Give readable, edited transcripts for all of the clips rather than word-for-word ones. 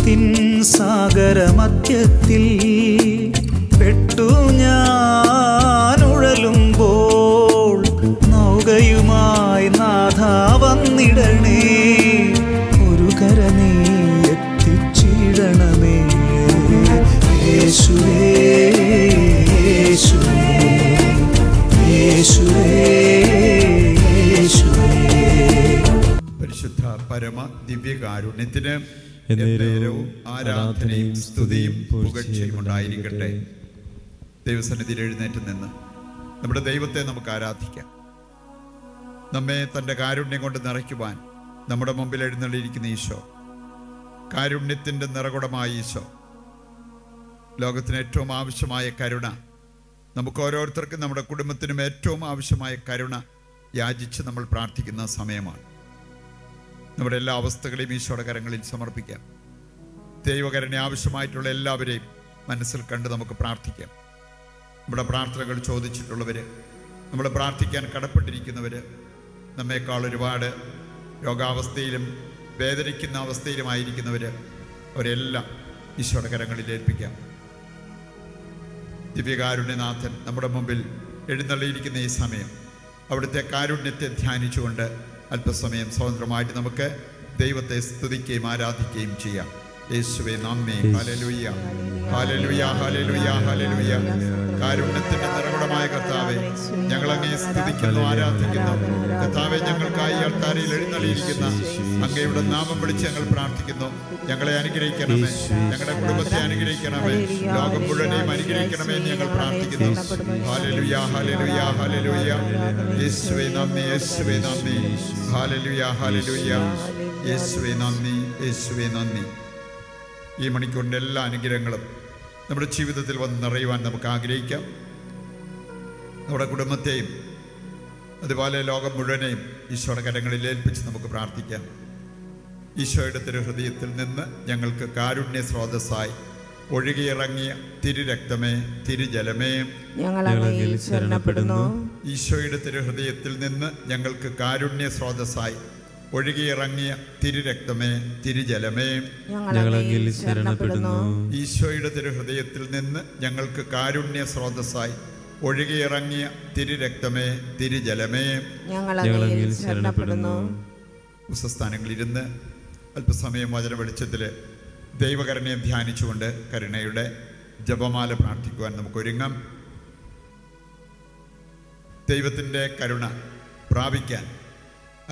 പാപത്തിൻ സാഗരമധ്യത്തിൽ പെട്ടു ഞാൻ ഉഴലുമ്പോൾ നൗകയുമായി നാഥ വന്നിടണേ. ഒരു കര നീ എത്തിച്ചിടണമേ. യേശുവേ യേശുവേ യേശുവേ യേശുവേ. പരിശുദ്ധ പരമ ദിവ്യകാരുണ്യത്തിന് എന്നേരവും ആരാധനയും സ്തുതിയും പുകഴ്ചയും ഉണ്ടായിരിക്കട്ടെ. ദൈവസന്നിധിയിൽ എഴുന്നേറ്റ് നിന്ന് നമ്മുടെ ദൈവത്തെ നമുക്ക് ആരാധിക്കാം. നമ്മെ തൻ്റെ കാരുണ്യം കൊണ്ട് നിറയ്ക്കുവാൻ നമ്മുടെ മുമ്പിൽ എഴുന്നള്ളിയിരിക്കുന്ന ഈശോ, കാരുണ്യത്തിൻ്റെ നിറകുടമായ ഈശോ, ലോകത്തിന് ഏറ്റവും ആവശ്യമായ കരുണ, നമുക്ക് ഓരോരുത്തർക്കും നമ്മുടെ കുടുംബത്തിനും ഏറ്റവും ആവശ്യമായ കരുണ യാചിച്ച് നമ്മൾ പ്രാർത്ഥിക്കുന്ന സമയമാണ്. നമ്മുടെ എല്ലാ അവസ്ഥകളെയും ഈശോയുടെ കരങ്ങളിൽ സമർപ്പിക്കാം. ദൈവകരുണ ആവശ്യമായിട്ടുള്ള എല്ലാവരെയും മനസ്സിൽ കണ്ട് നമുക്ക് പ്രാർത്ഥിക്കാം. നമ്മുടെ പ്രാർത്ഥനകൾ ചോദിച്ചിട്ടുള്ളവർ, നമ്മൾ പ്രാർത്ഥിക്കാൻ കടപ്പെട്ടിരിക്കുന്നവർ, നമ്മേക്കാൾ ഒരുപാട് രോഗാവസ്ഥയിലും വേദനിക്കുന്ന അവസ്ഥയിലുമായിരിക്കുന്നവർ, അവരെല്ലാം ഈശോയുടെ കരങ്ങളിൽ ഏൽപ്പിക്കാം. ദിവ്യകാരുണ്യനാഥൻ നമ്മുടെ മുമ്പിൽ എഴുന്നള്ളിയിരിക്കുന്ന ഈ സമയം അവിടുത്തെ കാരുണ്യത്തെ ധ്യാനിച്ചുകൊണ്ട് അല്പസമയം സ്വതന്ത്രമായിട്ട് നമുക്ക് ദൈവത്തെ സ്തുതിക്കുകയും ആരാധിക്കുകയും ചെയ്യാം. യേശുവേ നന്ദി. Hallelujah hallelujah hallelujah hallelujah. കാരുണ്യത്തിന്റെ നിറകുടമായ കർത്താവേ, ഞങ്ങൾ അങ്ങേ സ്തുതിക്കുന്നു, ആരാധിക്കുന്നു. കർത്താവേ, ഞങ്ങൾക്കായി അൾത്താരയിൽ എഴുന്നള്ളിയിരിക്കുന്ന അങ്ങയുടെ നാമം വിളിച്ച് ഞങ്ങൾ പ്രാർത്ഥിക്കുന്നു. ഞങ്ങളെ അനുഗ്രഹിക്കണമേ, ഞങ്ങളുടെ കുടുംബത്തെ അനുഗ്രഹിക്കണമേ, ലോകം മുഴുവനെയും അനുഗ്രഹിക്കണമേ എന്ന് ഞങ്ങൾ പ്രാർത്ഥിക്കുന്നു. Hallelujah hallelujah hallelujah. യേശുവേ നന്ദി, യേശുവേ നന്ദി. Hallelujah hallelujah. യേശുവേ നന്ദി, യേശുവേ നന്ദി. ഈ മണിക്കൂറിൻ്റെ എല്ലാ അനുഗ്രഹങ്ങളും നമ്മുടെ ജീവിതത്തിൽ വന്ന് നിറയുവാൻ നമുക്ക് ആഗ്രഹിക്കാം. നമ്മുടെ കുടുംബത്തെയും അതുപോലെ ലോകം മുഴുവനെയും ഈശോയുടെ കരങ്ങളിൽ ഏൽപ്പിച്ച് നമുക്ക് പ്രാർത്ഥിക്കാം. ഈശോയുടെ തിരുഹൃദയത്തിൽ നിന്ന് ഞങ്ങൾക്ക് കാരുണ്യ സ്രോതസ്സായി ഒഴുകിയിറങ്ങിയ തിരുരക്തമേ, തിരുജലമേ, ഈശോയുടെ തിരുഹൃദയത്തിൽ നിന്ന് ഞങ്ങൾക്ക് കാരുണ്യ സ്രോതസ്സായി ഒഴുകിയിറങ്ങിയ തിരുരക്തമേ, തിരുജലമേ, ഈശോയുടെ തിരുഹൃദയത്തിൽ നിന്ന് ഞങ്ങൾക്ക് കാരുണ്യ സ്രോതസ്സായി ഒഴുകിയിറങ്ങിയ തിരുരക്തമേ, തിരുജലമേ. ഉച്ചസ്ഥാനങ്ങളിലിരുന്ന് അല്പസമയം വചന വെളിച്ചത്തിൽ ദൈവകരുണയെ ധ്യാനിച്ചുകൊണ്ട് കരുണയുടെ ജപമാല പ്രാർത്ഥിക്കുവാൻ നമുക്ക് ഒരുങ്ങാം. ദൈവത്തിൻ്റെ കരുണ പ്രാപിക്കാൻ,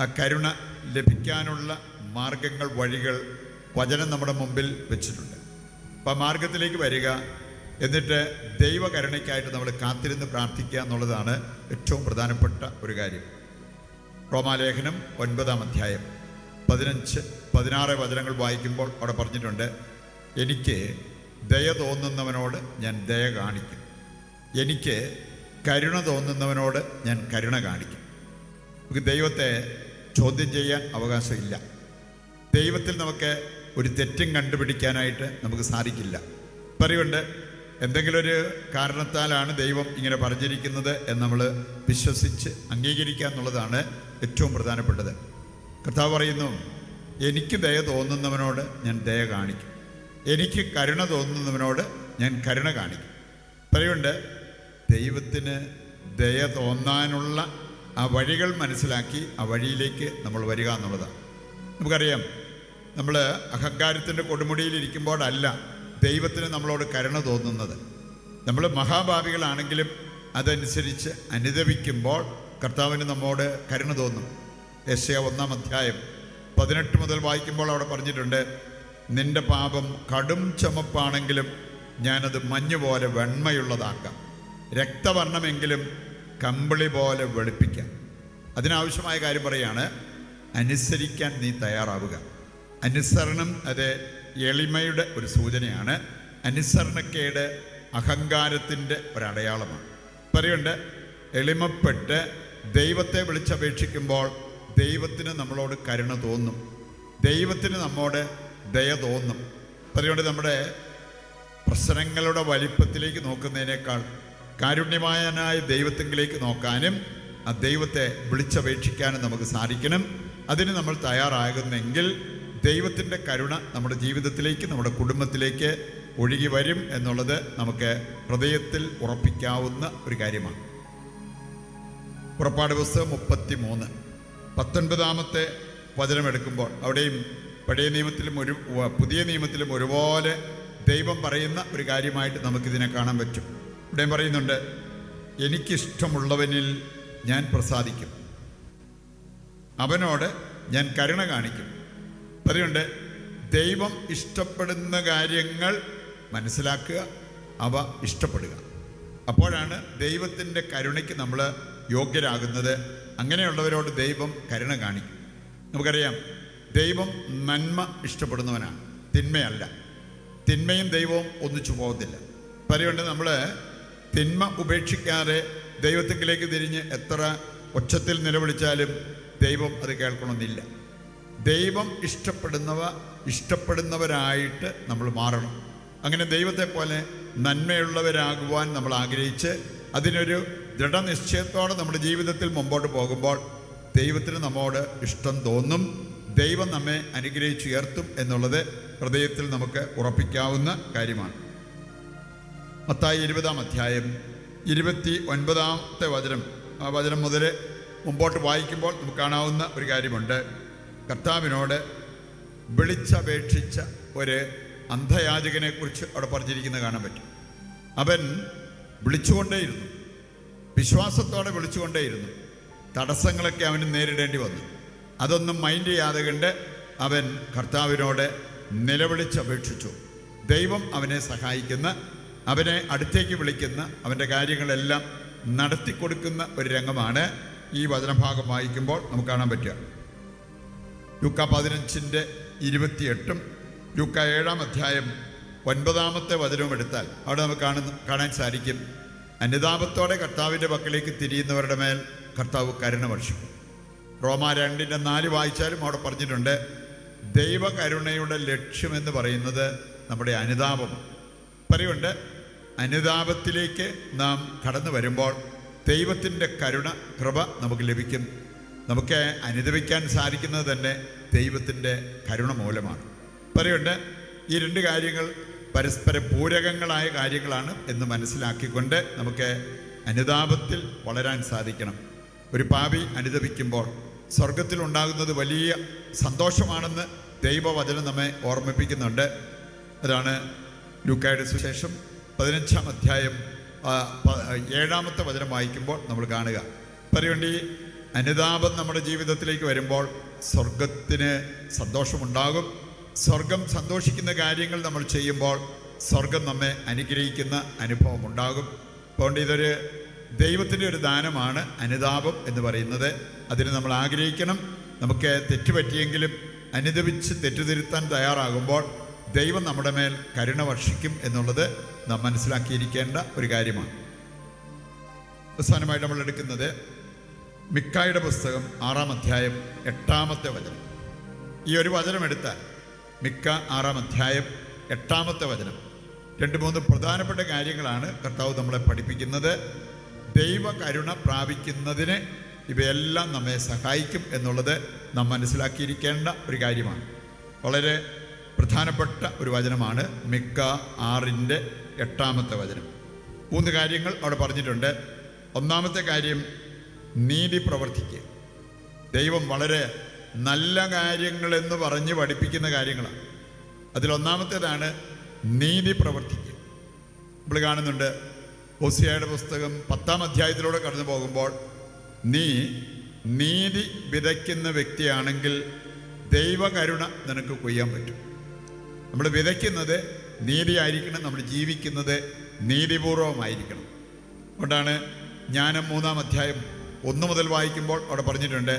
ആ കരുണ ലഭിക്കാനുള്ള മാർഗങ്ങൾ, വഴികൾ വചനം നമ്മുടെ മുമ്പിൽ വെച്ചിട്ടുണ്ട്. അപ്പം ആ മാർഗത്തിലേക്ക് വരിക, എന്നിട്ട് ദൈവകരുണയ്ക്കായിട്ട് നമ്മൾ കാത്തിരുന്ന് പ്രാർത്ഥിക്കുക എന്നുള്ളതാണ് ഏറ്റവും പ്രധാനപ്പെട്ട ഒരു കാര്യം. റോമാലേഖനം 9-ാം അധ്യായം 15-16 വചനങ്ങൾ വായിക്കുമ്പോൾ അവിടെ പറഞ്ഞിട്ടുണ്ട്, എനിക്ക് ദയ തോന്നുന്നവനോട് ഞാൻ ദയ കാണിക്കും, എനിക്ക് കരുണ തോന്നുന്നവനോട് ഞാൻ കരുണ കാണിക്കും. നമുക്ക് ദൈവത്തെ ചോദ്യം ചെയ്യാൻ അവകാശമില്ല. ദൈവത്തിൽ നമുക്ക് ഒരു തെറ്റും കണ്ടുപിടിക്കാനായിട്ട് നമുക്ക് സാധിക്കില്ല. പറയുണ്ട്, എന്തെങ്കിലും ഒരു കാരണത്താലാണ് ദൈവം ഇങ്ങനെ പറഞ്ഞിരിക്കുന്നത് എന്ന് നമ്മൾ വിശ്വസിച്ച് അംഗീകരിക്കുക എന്നുള്ളതാണ് ഏറ്റവും പ്രധാനപ്പെട്ടത്. കർത്താവ് പറയുന്നു, എനിക്ക് ദയ തോന്നുന്നവനോട് ഞാൻ ദയ കാണിക്കും, എനിക്ക് കരുണ തോന്നുന്നവനോട് ഞാൻ കരുണ കാണിക്കും. പറയുണ്ട്, ദൈവത്തിന് ദയ തോന്നാനുള്ള ആ വഴികൾ മനസ്സിലാക്കി ആ വഴിയിലേക്ക് നമ്മൾ വരിക എന്നുള്ളതാണ്. നമുക്കറിയാം, നമ്മൾ അഹങ്കാരത്തിൻ്റെ കൊടുമുടിയിലിരിക്കുമ്പോഴല്ല ദൈവത്തിന് നമ്മളോട് കരുണ തോന്നുന്നത്. നമ്മൾ മഹാഭാവികളാണെങ്കിലും അതനുസരിച്ച് അനുദപിക്കുമ്പോൾ കർത്താവിന് നമ്മോട് കരുണ തോന്നും. യെശയ്യാ 1-ാം അധ്യായം 18 മുതൽ വായിക്കുമ്പോൾ അവിടെ പറഞ്ഞിട്ടുണ്ട്, നിന്റെ പാപം കടും ചുമപ്പാണെങ്കിലും ഞാനത് മഞ്ഞ് പോലെ വെണ്മയുള്ളതാക്കാം, രക്തവർണ്ണമെങ്കിലും കമ്പിളി പോലെ വെളുപ്പിക്കാം. അതിനാവശ്യമായ കാര്യം പറയാണ്, അനുസരിക്കാൻ നീ തയ്യാറാവുക. അനുസരണം അത് എളിമയുടെ ഒരു സൂചനയാണ്. അനുസരണക്കേട് അഹങ്കാരത്തിൻ്റെ ഒരടയാളമാണ്. പറയുണ്ട്, എളിമപ്പെട്ട് ദൈവത്തെ വിളിച്ചപേക്ഷിക്കുമ്പോൾ ദൈവത്തിന് നമ്മളോട് കരുണ തോന്നും, ദൈവത്തിന് നമ്മോട് ദയ തോന്നും. പറയുകൊണ്ട് നമ്മുടെ പ്രശ്നങ്ങളുടെ വലിപ്പത്തിലേക്ക് നോക്കുന്നതിനേക്കാൾ കാരുണ്യവാനായ ദൈവത്തിലേക്ക് നോക്കാനും ആ ദൈവത്തെ വിളിച്ചപേക്ഷിക്കാനും നമുക്ക് സാധിക്കണം. അതിന് നമ്മൾ തയ്യാറാകുന്നെങ്കിൽ ദൈവത്തിൻ്റെ കരുണ നമ്മുടെ ജീവിതത്തിലേക്ക്, നമ്മുടെ കുടുംബത്തിലേക്ക് ഒഴുകി വരും എന്നുള്ളത് നമുക്ക് ഹൃദയത്തിൽ ഉറപ്പിക്കാവുന്ന ഒരു കാര്യമാണ്. പുറപ്പാട് പുസ്തകം 33 19-ാമത്തെ വചനമെടുക്കുമ്പോൾ അവിടെയും പഴയ നിയമത്തിലും പുതിയ നിയമത്തിലും ഒരുപോലെ ദൈവം പറയുന്ന ഒരു കാര്യമായിട്ട് നമുക്കിതിനെ കാണാൻ പറ്റും. ഇവിടെയും പറയുന്നുണ്ട്, എനിക്കിഷ്ടമുള്ളവനിൽ ഞാൻ പ്രസാദിക്കും, അവനോട് ഞാൻ കരുണ കാണിക്കും. പറയുന്നുണ്ട്, ദൈവം ഇഷ്ടപ്പെടുന്ന കാര്യങ്ങൾ മനസ്സിലാക്കുക, അവ ഇഷ്ടപ്പെടുക. അപ്പോഴാണ് ദൈവത്തിൻ്റെ കരുണയ്ക്ക് നമ്മൾ യോഗ്യരാകുന്നത്. അങ്ങനെയുള്ളവരോട് ദൈവം കരുണ കാണിക്കും. നമുക്കറിയാം, ദൈവം നന്മ ഇഷ്ടപ്പെടുന്നവനാണ്, തിന്മയല്ല. തിന്മയും ദൈവവും ഒന്നിച്ചു പോകത്തില്ല. പറയുന്നുണ്ട്, നമ്മൾ തിന്മ ഉപേക്ഷിക്കാതെ ദൈവത്തിലേക്ക് തിരിഞ്ഞ് എത്ര ഒച്ചത്തിൽ നിലവിളിച്ചാലും ദൈവം അത് കേൾക്കണമെന്നില്ല. ദൈവം ഇഷ്ടപ്പെടുന്നവരായിട്ട് നമ്മൾ മാറണം. അങ്ങനെ ദൈവത്തെ പോലെ നന്മയുള്ളവരാകുവാൻ നമ്മൾ ആഗ്രഹിച്ച് അതിനൊരു ദൃഢനിശ്ചയത്തോടെ നമ്മുടെ ജീവിതത്തിൽ മുമ്പോട്ട് പോകുമ്പോൾ ദൈവത്തിന് നമ്മോട് ഇഷ്ടം തോന്നും, ദൈവം നമ്മെ അനുഗ്രഹിച്ചുയർത്തും എന്നുള്ളത് ഹൃദയത്തിൽ നമുക്ക് ഉറപ്പിക്കാവുന്ന കാര്യമാണ്. മത്തായി 20-ാം അധ്യായം 29-ാമത്തെ വചനം, ആ വചനം മുതൽ മുമ്പോട്ട് വായിക്കുമ്പോൾ നമുക്ക് കാണാവുന്ന ഒരു കാര്യമുണ്ട്. കർത്താവിനോട് വിളിച്ചപേക്ഷിച്ച ഒരു അന്ധയാചകനെ കുറിച്ച് അവിടെ പറഞ്ഞിരിക്കുന്നത് കാണാൻ പറ്റും. അവൻ വിളിച്ചുകൊണ്ടേയിരുന്നു, വിശ്വാസത്തോടെ വിളിച്ചുകൊണ്ടേയിരുന്നു. തടസ്സങ്ങളൊക്കെ അവന് നേരിടേണ്ടി വന്നു. അതൊന്നും മൈൻഡ് ചെയ്യാതെ കണ്ട് അവൻ കർത്താവിനോട് നിലവിളിച്ചപേക്ഷിച്ചു. ദൈവം അവനെ സഹായിക്കുന്ന, അവനെ അടുത്തേക്ക് വിളിക്കുന്ന, അവൻ്റെ കാര്യങ്ങളെല്ലാം നടത്തിക്കൊടുക്കുന്ന ഒരു രംഗമാണ് ഈ വചനഭാഗം വായിക്കുമ്പോൾ നമുക്ക് കാണാൻ പറ്റുക. ലൂക്ക 15:28 ലൂക്ക 7-ാം അധ്യായം 9-ാമത്തെ വചനവും എടുത്താൽ അവിടെ നമുക്ക് കാണാൻ സാധിക്കും, അനുതാപത്തോടെ കർത്താവിൻ്റെ പക്കലേക്ക് തിരിയുന്നവരുടെ മേൽ കർത്താവ് കരുണ വർഷിക്കും. റോമ 2:4 വായിച്ചാലും അവിടെ പറഞ്ഞിട്ടുണ്ട്, ദൈവകരുണയുടെ ലക്ഷ്യമെന്ന് പറയുന്നത് നമ്മുടെ അനുതാപമാണ്. പറയുന്നുണ്ട്, അനുതാപത്തിലേക്ക് നാം കടന്നു വരുമ്പോൾ ദൈവത്തിൻ്റെ കൃപ നമുക്ക് ലഭിക്കും. നമുക്ക് അനുദപിക്കാൻ സാധിക്കുന്നത് തന്നെ ദൈവത്തിൻ്റെ കരുണ മൂലമാണ്. പറയുന്നുണ്ട്, ഈ രണ്ട് കാര്യങ്ങൾ പരസ്പര പൂരകങ്ങളായ കാര്യങ്ങളാണ് എന്ന് മനസ്സിലാക്കിക്കൊണ്ട് നമുക്ക് അനുതാപത്തിൽ വളരാൻ സാധിക്കണം. ഒരു പാപി അനുദപിക്കുമ്പോൾ സ്വർഗത്തിലുണ്ടാകുന്നത് വലിയ സന്തോഷമാണെന്ന് ദൈവവചനം നമ്മെ ഓർമ്മിപ്പിക്കുന്നുണ്ട്. അതാണ് ലൂക്കായുടെ സുവിശേഷം 15-ാം അധ്യായം 7-ാമത്തെ വചനം വായിക്കുമ്പോൾ നമ്മൾ കാണുക. പറയുന്നുണ്ട്, ഈ അനുതാപം നമ്മുടെ ജീവിതത്തിലേക്ക് വരുമ്പോൾ സ്വർഗത്തിന് സന്തോഷമുണ്ടാകും. സ്വർഗം സന്തോഷിക്കുന്ന കാര്യങ്ങൾ നമ്മൾ ചെയ്യുമ്പോൾ സ്വർഗം നമ്മെ അനുഗ്രഹിക്കുന്ന അനുഭവം ഉണ്ടാകും. അതുകൊണ്ട് ഇതൊരു ദൈവത്തിൻ്റെ ഒരു ദാനമാണ് അനുതാപം എന്ന് പറയുന്നത്. അതിന് നമ്മൾ ആഗ്രഹിക്കണം. നമുക്ക് തെറ്റുപറ്റിയെങ്കിലും അനുദപിച്ച് തെറ്റുതിരുത്താൻ തയ്യാറാകുമ്പോൾ ദൈവം നമ്മുടെ മേൽ കരുണ വർഷിക്കും എന്നുള്ളത് നാം മനസ്സിലാക്കിയിരിക്കേണ്ട ഒരു കാര്യമാണ്. അവസാനമായിട്ട് നമ്മൾ എടുക്കുന്നത് മിക്കായുടെ പുസ്തകം 6-ാം അധ്യായം 8-ാമത്തെ വചനം. ഈ ഒരു വചനം എടുത്താൽ മിക്ക 6-ാം അധ്യായം 8-ാമത്തെ വചനം 2-3 പ്രധാനപ്പെട്ട കാര്യങ്ങളാണ് കർത്താവ് നമ്മളെ പഠിപ്പിക്കുന്നത്. ദൈവ കരുണ പ്രാപിക്കുന്നതിന് ഇവയെല്ലാം നമ്മെ സഹായിക്കും എന്നുള്ളത് നാം മനസ്സിലാക്കിയിരിക്കേണ്ട ഒരു കാര്യമാണ്. വളരെ പ്രധാനപ്പെട്ട ഒരു വചനമാണ് മിക്ക 6-ന്റെ-8-ാമത്തെ വചനം. 3 കാര്യങ്ങൾ അവിടെ പറഞ്ഞിട്ടുണ്ട്. ഒന്നാമത്തെ കാര്യം, നീതി പ്രവർത്തിക്കുക. ദൈവം വളരെ നല്ല കാര്യങ്ങളെന്ന് പറഞ്ഞ് പഠിപ്പിക്കുന്ന കാര്യങ്ങളാണ്. അതിലൊന്നാമത്തേതാണ് നീതി പ്രവർത്തിക്കുക. നമ്മൾ കാണുന്നുണ്ട്, ഹോസിയയുടെ പുസ്തകം 10-ാം അധ്യായത്തിലൂടെ കടന്നു പോകുമ്പോൾ, നീ നീതി വിതയ്ക്കുന്ന വ്യക്തിയാണെങ്കിൽ ദൈവകരുണ നിനക്ക് കൊയ്യാൻ പറ്റും. നമ്മൾ വിതയ്ക്കുന്നത് നീതിയായിരിക്കണം, നമ്മൾ ജീവിക്കുന്നത് നീതിപൂർവമായിരിക്കണം. അതുകൊണ്ടാണ് ജ്ഞാനം 3-ാം അധ്യായം 1 മുതൽ വായിക്കുമ്പോൾ അവിടെ പറഞ്ഞിട്ടുണ്ട്,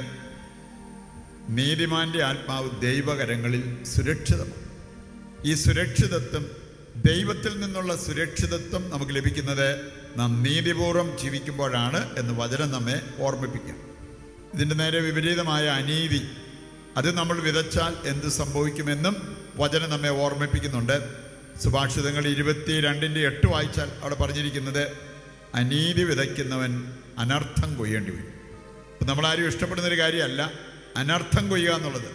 നീതിമാൻ്റെ ആത്മാവ് ദൈവകരങ്ങളിൽ സുരക്ഷിതമാണ്. ഈ സുരക്ഷിതത്വം, ദൈവത്തിൽ നിന്നുള്ള സുരക്ഷിതത്വം നമുക്ക് ലഭിക്കുന്നത് നാം നീതിപൂർവം ജീവിക്കുമ്പോഴാണ് എന്ന് വചനം നമ്മെ ഓർമ്മിപ്പിക്കും. ഇതിൻ്റെ നേരെ വിപരീതമായ അനീതി, അത് നമ്മൾ വിതച്ചാൽ എന്ത് സംഭവിക്കുമെന്നും വചനം നമ്മെ ഓർമ്മിപ്പിക്കുന്നുണ്ട്. സുഭാഷിതങ്ങൾ 22:8 വായിച്ചാൽ അവിടെ പറഞ്ഞിരിക്കുന്നത്, അനീതി വിതയ്ക്കുന്നവൻ അനർത്ഥം കൊയ്യേണ്ടി വരും. അപ്പം നമ്മളാരും ഇഷ്ടപ്പെടുന്നൊരു കാര്യമല്ല അനർത്ഥം കൊയ്യുക എന്നുള്ളത്.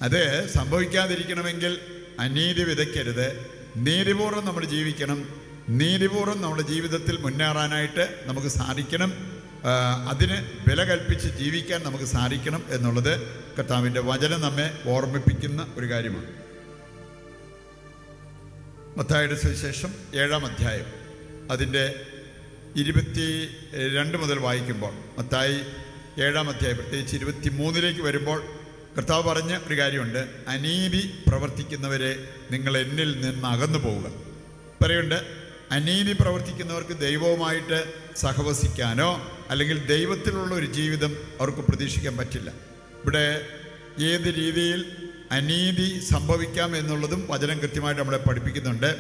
അത് സംഭവിക്കാതിരിക്കണമെങ്കിൽ അനീതി വിതയ്ക്കരുത്. നീതിപൂർവ്വം നമ്മൾ ജീവിക്കണം. നീതിപൂർവ്വം നമ്മുടെ ജീവിതത്തിൽ മുന്നേറാനായിട്ട് നമുക്ക് സാധിക്കണം. അതിന് വില കൽപ്പിച്ച് ജീവിക്കാൻ നമുക്ക് സാധിക്കണം എന്നുള്ളത് കർത്താവിൻ്റെ വചനം നമ്മെ ഓർമ്മിപ്പിക്കുന്ന ഒരു കാര്യമാണ്. മത്തായിയുടെ സുവിശേഷം 7-ാം അധ്യായം അതിൻ്റെ 22 മുതൽ വായിക്കുമ്പോൾ, മത്തായി 7-ാം അധ്യായം പ്രത്യേകിച്ച് 23 വരുമ്പോൾ കർത്താവ് പറഞ്ഞ ഒരു കാര്യമുണ്ട്. അനീതി പ്രവർത്തിക്കുന്നവരെ നിങ്ങൾ എന്നിൽ നിന്ന് അകന്നു പോവുക. പറയുന്നുണ്ട്, അനീതി പ്രവർത്തിക്കുന്നവർക്ക് ദൈവവുമായിട്ട് സഹവസിക്കാനോ അല്ലെങ്കിൽ ദൈവത്തിലുള്ള ഒരു ജീവിതം അവർക്ക് പ്രതീക്ഷിക്കാൻ പറ്റില്ല. ഇവിടെ ഏത് രീതിയിൽ അനീതി സംഭവിക്കാം എന്നുള്ളതും വചനം കൃത്യമായിട്ട് നമ്മളെ പഠിപ്പിക്കുന്നുണ്ട്.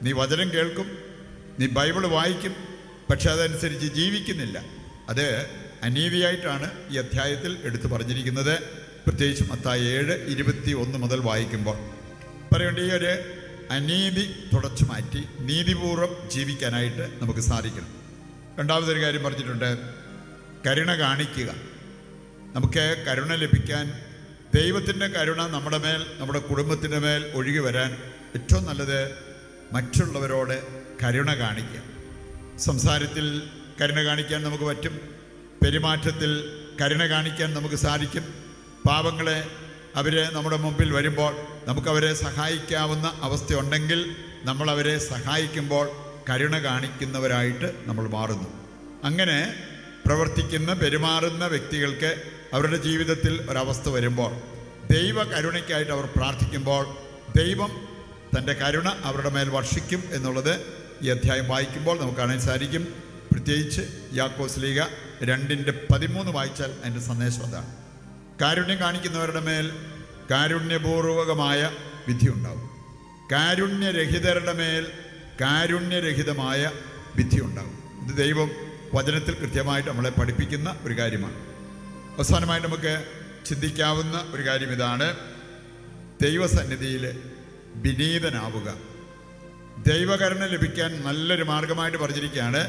നീ വചനം കേൾക്കും, നീ ബൈബിൾ വായിക്കും, പക്ഷെ അതനുസരിച്ച് ജീവിക്കുന്നില്ല. അത് അനീതിയായിട്ടാണ് ഈ അധ്യായത്തിൽ എടുത്തു പറഞ്ഞിരിക്കുന്നത്. പ്രത്യേകിച്ച് മത്തായി 7:21 മുതൽ വായിക്കുമ്പോൾ പറയുന്നുണ്ട്, ഈ ഒരു അനീതി തുടച്ചു മാറ്റി നീതിപൂർവ്വം ജീവിക്കാനായിട്ട് നമുക്ക് സാധിക്കണം. രണ്ടാമതൊരു കാര്യം പറഞ്ഞിട്ടുണ്ട്, കരുണ കാണിക്കുക. നമുക്ക് കരുണ ലഭിക്കാൻ, ദൈവത്തിൻ്റെ കരുണ നമ്മുടെ മേൽ, നമ്മുടെ കുടുംബത്തിൻ്റെ മേൽ ഒഴുകി വരാൻ ഏറ്റവും നല്ലത് മറ്റുള്ളവരോട് കരുണ കാണിക്കുക. സംസാരത്തിൽ കരുണ കാണിക്കാൻ നമുക്ക് പറ്റും. പെരുമാറ്റത്തിൽ കരുണ കാണിക്കാൻ നമുക്ക് സാധിക്കും. പാവങ്ങളെ അവർ നമ്മുടെ മുമ്പിൽ വരുമ്പോൾ നമുക്കവരെ സഹായിക്കാവുന്ന അവസ്ഥയുണ്ടെങ്കിൽ നമ്മളവരെ സഹായിക്കുമ്പോൾ കരുണ കാണിക്കുന്നവരായിട്ട് നമ്മൾ മാറുന്നു. അങ്ങനെ പ്രവർത്തിക്കുന്ന, പെരുമാറുന്ന വ്യക്തികൾക്ക് അവരുടെ ജീവിതത്തിൽ ഒരവസ്ഥ വരുമ്പോൾ ദൈവ കരുണയ്ക്കായിട്ട് അവർ പ്രാർത്ഥിക്കുമ്പോൾ ദൈവം തൻ്റെ കരുണ അവരുടെ മേൽ വർഷിക്കും എന്നുള്ളത് ഈ അധ്യായം വായിക്കുമ്പോൾ നമുക്ക് കാണാൻ സാധിക്കും. പ്രത്യേകിച്ച് യാക്കോബ് ശ്ലീഹ 2:13 വായിച്ചാൽ അതിൻ്റെ സന്ദേശം അതാണ്. കാരുണ്യം കാണിക്കുന്നവരുടെ മേൽ കാരുണ്യപൂർവകമായ വിധി ഉണ്ടാവും. കാരുണ്യരഹിതരുടെ മേൽ കാരുണ്യരഹിതമായ വിധി ഉണ്ടാവും. ഇത് ദൈവം വചനത്തിൽ കൃത്യമായിട്ട് നമ്മളെ പഠിപ്പിക്കുന്ന ഒരു കാര്യമാണ്. അവസാനമായിട്ട് നമുക്ക് ചിന്തിക്കാവുന്ന ഒരു കാര്യം ഇതാണ്, ദൈവസന്നിധിയിൽ വിനീതനാവുക. ദൈവകരുണ ലഭിക്കാൻ നല്ലൊരു മാർഗമായിട്ട് പറഞ്ഞിരിക്കുകയാണ്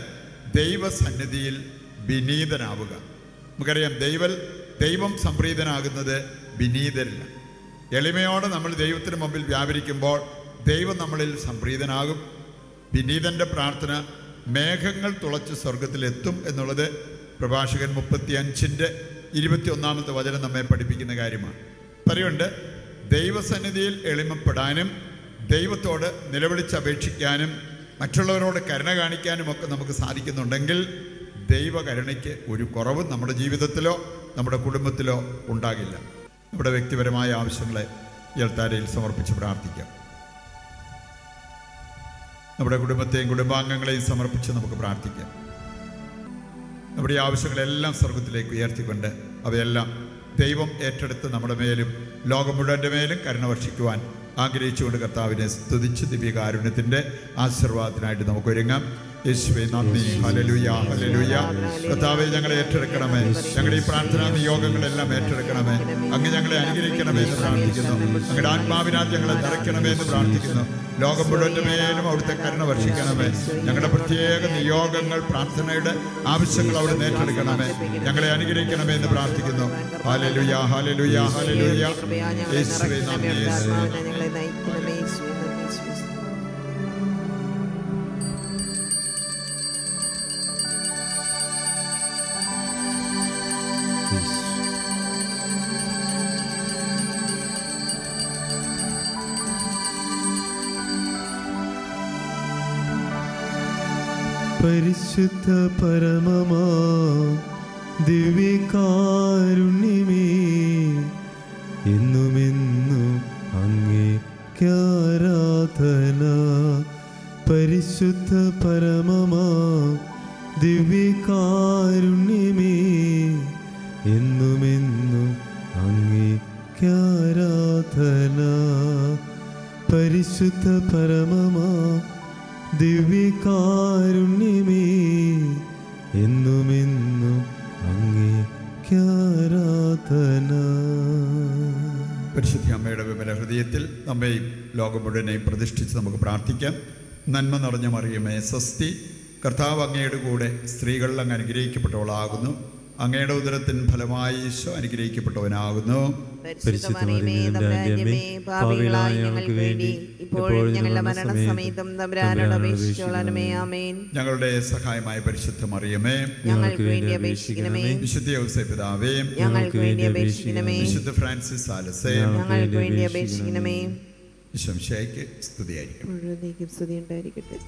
ദൈവസന്നിധിയിൽ വിനീതനാവുക. നമുക്കറിയാം, ദൈവം സംപ്രീതനാകുന്നത് വിനീതരില്ല. എളിമയോടെ നമ്മൾ ദൈവത്തിന് മുമ്പിൽ വ്യാപരിക്കുമ്പോൾ ദൈവം നമ്മളിൽ സംപ്രീതനാകും. വിനീതൻ്റെ പ്രാർത്ഥന മേഘങ്ങൾ തുളച്ച് സ്വർഗത്തിലെത്തും എന്നുള്ളത് പ്രഭാഷകൻ 35:21 വചനം നമ്മെ പഠിപ്പിക്കുന്ന കാര്യമാണ്. പറയുന്നുണ്ട്, ദൈവസന്നിധിയിൽ എളിമപ്പെടാനും ദൈവത്തോട് നിലവിളിച്ചപേക്ഷിക്കാനും മറ്റുള്ളവരോട് കരുണ കാണിക്കാനും ഒക്കെ നമുക്ക് സാധിക്കുന്നുണ്ടെങ്കിൽ ദൈവകരുണയ്ക്ക് ഒരു കുറവും നമ്മുടെ ജീവിതത്തിലോ നമ്മുടെ കുടുംബത്തിലോ ഉണ്ടാകില്ല. നമ്മുടെ വ്യക്തിപരമായ ആവശ്യങ്ങളെ ഈ അൾത്താരയിൽ സമർപ്പിച്ച് പ്രാർത്ഥിക്കാം. നമ്മുടെ കുടുംബത്തെയും കുടുംബാംഗങ്ങളെയും സമർപ്പിച്ച് നമുക്ക് പ്രാർത്ഥിക്കാം. നമ്മുടെ ആവശ്യങ്ങളെല്ലാം സ്വർഗത്തിലേക്ക് ഉയർത്തിക്കൊണ്ട് അവയെല്ലാം ദൈവം ഏറ്റെടുത്ത് നമ്മുടെ മേലും ലോകം മുഴുവൻ്റെ മേലും കരുണ വർഷിക്കുവാൻ ആഗ്രഹിച്ചുകൊണ്ട് കർത്താവിനെ സ്തുതിച്ച് ദിവ്യകാരുണ്യത്തിൻ്റെ ആശീർവാദത്തിനായിട്ട് നമുക്ക് ഒരുങ്ങാം. യേശുവേ നന്ദി, ഹല്ലേലൂയ, ഹല്ലേലൂയ. കർത്താവേ, ഞങ്ങളെ ഏറ്റെടുക്കണമേ. ഞങ്ങളുടെ ഈ പ്രാർത്ഥനാ നിയോഗങ്ങളെല്ലാം ഏറ്റെടുക്കണമേ. അങ്ങ് ഞങ്ങളെ അനുഗ്രഹിക്കണമേ എന്ന് പ്രാർത്ഥിക്കുന്നു. അങ്ങയുടെ ആത്മാവിനാൽ ഞങ്ങളെ നിറയ്ക്കണമേ എന്ന് പ്രാർത്ഥിക്കുന്നു. ലോകം മുഴുവൻ്റെ മേലും അവിടുത്തെ കരുണ വർഷിക്കണമേ. ഞങ്ങളുടെ പ്രത്യേക നിയോഗങ്ങൾ, പ്രാർത്ഥനയുടെ ആവശ്യങ്ങൾ അവിടെ ഏറ്റെടുക്കണമേ. ഞങ്ങളെ അനുഗ്രഹിക്കണമേ എന്ന് പ്രാർത്ഥിക്കുന്നു. Hallelujah, hallelujah, hallelujah. യേശുവേ നന്ദി, യേശുവേ പരിശുദ്ധ പരമമാ ദിവ്യകാരുണ്യമേ, എന്നുമെന്നും അങ്ങേക്കാരാധന. പരിശുദ്ധ പരമമാ ദിവ്യകാരുണ്യമേ, എന്നുമെന്നും അങ്ങേക്കാരാധന. പരിശുദ്ധ പരമമാ ദിവ്യകാരുണ്യമേ, എന്നുമെന്നും അങ്ങേക്കാരാധന. പരിശുദ്ധ അമ്മയുടെ വിമല ഹൃദയത്തിൽ നമ്മയും ലോകം മുഴുവനെയും പ്രതിഷ്ഠിച്ച് നമുക്ക് പ്രാർത്ഥിക്കാം. നന്മ നിറഞ്ഞ മറിയമേ സ്വസ്തി, കർത്താവ് അങ്ങയുടെ കൂടെ സ്ത്രീകളിൽ അങ്ങ് അനുഗ്രഹിക്കപ്പെട്ടവളാകുന്നു. അങ്ങയുടെ ഉദരത്തിൻ ഫലമായി ഈശോ അനുഗ്രഹിക്കപ്പെട്ടവനാകുന്നു. പരിശുദ്ധ മറിയമേ, തമ്പുരാന്റെ അമ്മേ, പാപികളായ ഞങ്ങൾക്ക് വേണ്ടി ഇപ്പോഴും ഞങ്ങളുടെ മരണസമയത്തും തമ്പുരാനോട് അപേക്ഷിച്ചുകൊള്ളണമേ. ആമേൻ. ഞങ്ങളുടെ സഹായമായ പരിശുദ്ധ മറിയമേ, ഞങ്ങൾക്ക് വേണ്ടി അപേക്ഷിക്കണമേ. വിശുദ്ധ ഔസേപ്പ് പിതാവേ, ഞങ്ങൾക്ക് വേണ്ടി അപേക്ഷിക്കണമേ. വിശുദ്ധ ഫ്രാൻസിസ് സാലസേ, ഞങ്ങൾക്ക് വേണ്ടി അപേക്ഷിക്കണമേ. ഈശോ മിശിഹായ്ക്ക് സ്തുതിയായിരിക്കട്ടെ. മുഴുവൻ സ്തുതി ഉണ്ടായിരിക്കട്ടെ.